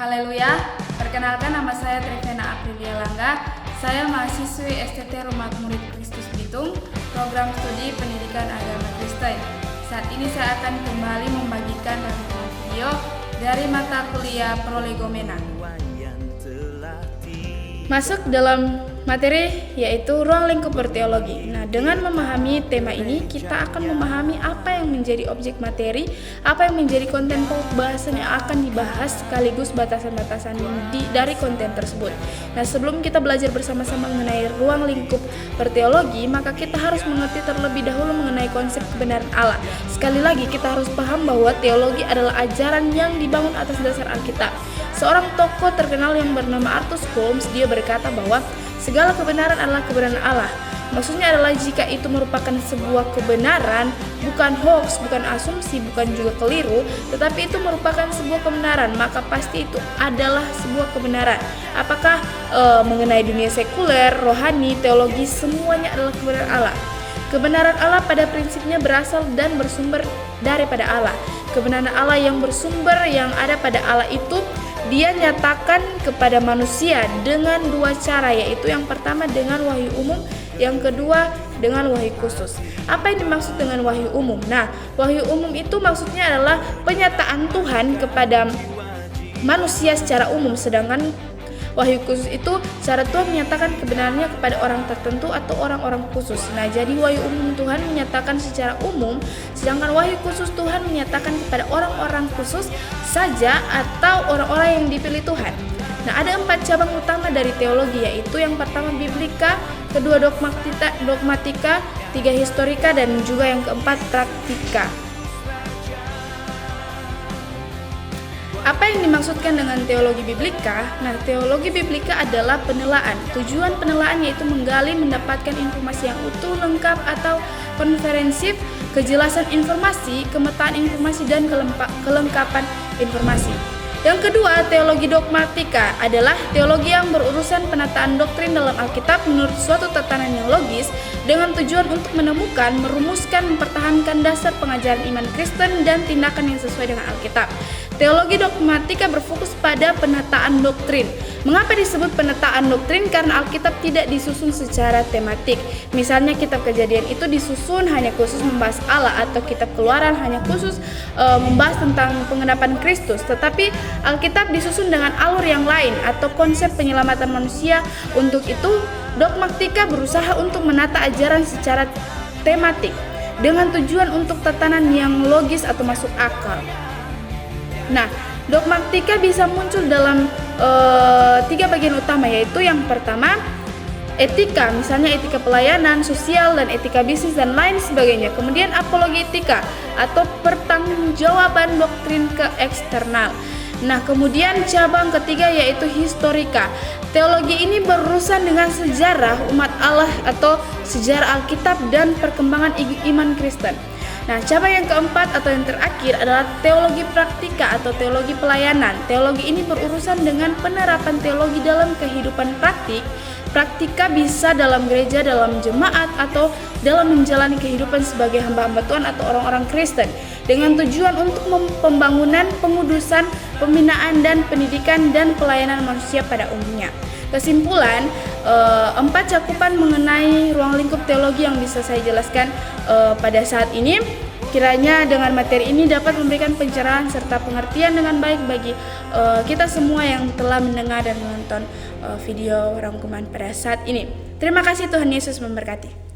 Haleluya, perkenalkan nama saya Trivena Aprilia Langga. Saya mahasiswi STT Rumah Murid Kristus Bitung, program studi pendidikan agama Kristen. Saat ini saya akan kembali membagikan rangkuman video dari mata kuliah prolegomena. Masuk dalam materi yaitu ruang lingkup berteologi. Nah, dengan memahami tema ini, kita akan memahami apa yang menjadi objek materi, apa yang menjadi konten pembahasan yang akan dibahas, sekaligus batasan-batasan dari konten tersebut. Nah, sebelum kita belajar bersama-sama mengenai ruang lingkup berteologi, maka kita harus mengerti terlebih dahulu mengenai konsep kebenaran Allah. Sekali lagi, kita harus paham bahwa teologi adalah ajaran yang dibangun atas dasar Alkitab. Seorang tokoh terkenal yang bernama Arthur Holmes, dia berkata bahwa segala kebenaran adalah kebenaran Allah. Maksudnya adalah jika itu merupakan sebuah kebenaran, bukan hoax, bukan asumsi, bukan juga keliru, tetapi itu merupakan sebuah kebenaran, maka pasti itu adalah sebuah kebenaran. Apakah mengenai dunia sekuler, rohani, teologi, semuanya adalah kebenaran Allah. Kebenaran Allah pada prinsipnya berasal dan bersumber daripada Allah. Kebenaran Allah yang bersumber yang ada pada Allah itu Dia nyatakan kepada manusia dengan dua cara, yaitu yang pertama dengan wahyu umum, yang kedua dengan wahyu khusus. Apa yang dimaksud dengan wahyu umum? Nah, wahyu umum itu maksudnya adalah penyataan Tuhan kepada manusia secara umum, sedangkan wahyu khusus itu cara Tuhan menyatakan kebenarannya kepada orang tertentu atau orang-orang khusus. Nah, jadi wahyu umum Tuhan menyatakan secara umum, sedangkan wahyu khusus Tuhan menyatakan kepada orang-orang khusus saja atau orang-orang yang dipilih Tuhan. Nah, ada 4 cabang utama dari teologi, yaitu yang pertama biblika, kedua dogmatika, 3 historika, dan juga yang keempat praktika. Apa yang dimaksudkan dengan teologi biblika? Nah, teologi biblika adalah penelaan. Tujuan penelaan yaitu menggali, mendapatkan informasi yang utuh, lengkap, atau konferensif, kejelasan informasi, kemetaan informasi, dan kelengkapan informasi. Yang kedua, teologi dogmatika adalah teologi yang berurusan penataan doktrin dalam Alkitab menurut suatu tatanan yang logis dengan tujuan untuk menemukan, merumuskan, mempertahankan dasar pengajaran iman Kristen dan tindakan yang sesuai dengan Alkitab. Teologi dogmatika berfokus pada penataan doktrin. Mengapa disebut penataan doktrin? Karena Alkitab tidak disusun secara tematik. Misalnya kitab Kejadian itu disusun hanya khusus membahas Allah, atau kitab Keluaran hanya khusus membahas tentang pengenapan Kristus. Tetapi Alkitab disusun dengan alur yang lain atau konsep penyelamatan manusia. Untuk itu, dogmatika berusaha untuk menata ajaran secara tematik dengan tujuan untuk tatanan yang logis atau masuk akal. Nah, dogmatika bisa muncul dalam 3 bagian utama, yaitu yang pertama etika, misalnya etika pelayanan, sosial, dan etika bisnis, dan lain sebagainya. Kemudian apologetika atau pertanggungjawaban doktrin ke eksternal. Nah, kemudian cabang ketiga yaitu historika. Teologi ini berurusan dengan sejarah umat Allah atau sejarah Alkitab dan perkembangan iman Kristen. Nah, cabang yang keempat atau yang terakhir adalah teologi praktika atau teologi pelayanan. Teologi ini berurusan dengan penerapan teologi dalam kehidupan praktik. Praktika bisa dalam gereja, dalam jemaat, atau dalam menjalani kehidupan sebagai hamba-hamba Tuhan atau orang-orang Kristen dengan tujuan untuk pembangunan, pengudusan, pembinaan, dan pendidikan dan pelayanan manusia pada umumnya. Kesimpulan, 4 cakupan mengenai ruang lingkup teologi yang bisa saya jelaskan pada saat ini. Kiranya dengan materi ini dapat memberikan pencerahan serta pengertian dengan baik bagi kita semua yang telah mendengar dan menonton video rangkuman pada saat ini. Terima kasih, Tuhan Yesus memberkati.